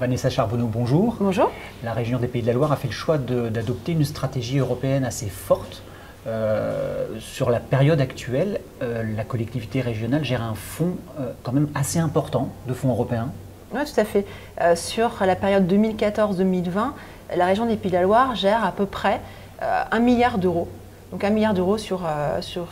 Vanessa Charbonneau, bonjour. Bonjour. La région des Pays de la Loire a fait le choix d'adopter une stratégie européenne assez forte. Sur la période actuelle, la collectivité régionale gère un fonds quand même assez important de fonds européens. Oui, tout à fait. Sur la période 2014-2020, la région des Pays de la Loire gère à peu près 1 milliard d'euros. Donc 1 milliard d'euros sur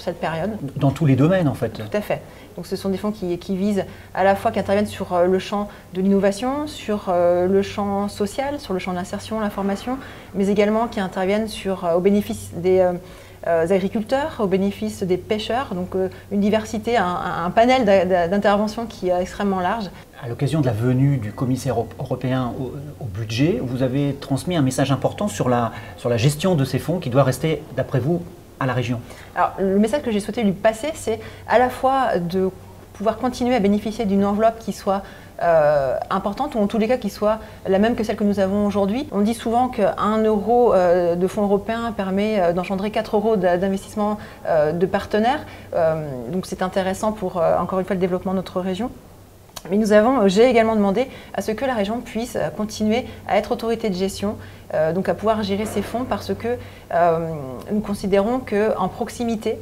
cette période. Dans tous les domaines en fait. Tout à fait. Donc ce sont des fonds qui visent à la fois, qui interviennent sur le champ de l'innovation, sur le champ social, sur le champ de l'insertion, la formation, mais également qui interviennent au bénéfice des agriculteurs, au bénéfice des pêcheurs. Donc une diversité, un panel d'interventions qui est extrêmement large. À l'occasion de la venue du commissaire européen au budget, vous avez transmis un message important sur la gestion de ces fonds qui doit rester, d'après vous, à la région. Alors, le message que j'ai souhaité lui passer, c'est à la fois de pouvoir continuer à bénéficier d'une enveloppe qui soit importante, ou en tous les cas qui soit la même que celle que nous avons aujourd'hui. On dit souvent qu'1 euro de fonds européens permet d'engendrer 4 euros d'investissement de partenaires. Donc c'est intéressant pour, encore une fois, le développement de notre région. Mais j'ai également demandé à ce que la région puisse continuer à être autorité de gestion, donc à pouvoir gérer ces fonds, parce que nous considérons qu'en proximité,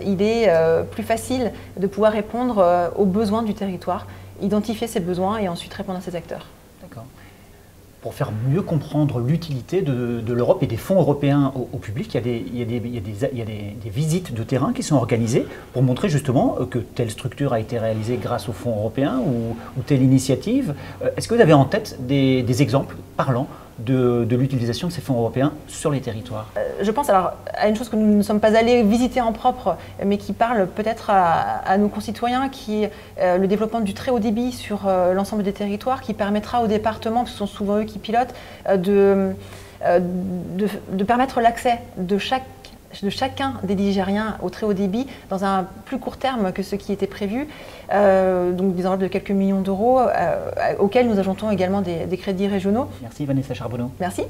il est plus facile de pouvoir répondre aux besoins du territoire, identifier ces besoins et ensuite répondre à ces acteurs. D'accord. Pour faire mieux comprendre l'utilité de l'Europe et des fonds européens au public, il y a des visites de terrain qui sont organisées pour montrer justement que telle structure a été réalisée grâce aux fonds européens ou telle initiative. Est-ce que vous avez en tête des exemples parlants de l'utilisation de ces fonds européens sur les territoires? Je pense alors à une chose que nous ne sommes pas allés visiter en propre, mais qui parle peut-être à nos concitoyens, qui est le développement du très haut débit sur l'ensemble des territoires, qui permettra aux départements, parce que ce sont souvent eux qui pilotent, de permettre l'accès de chacun des Ligériens au très haut débit dans un plus court terme que ce qui était prévu, donc des enveloppes de quelques millions d'euros auxquels nous ajoutons également des crédits régionaux. Merci Vanessa Charbonneau. Merci.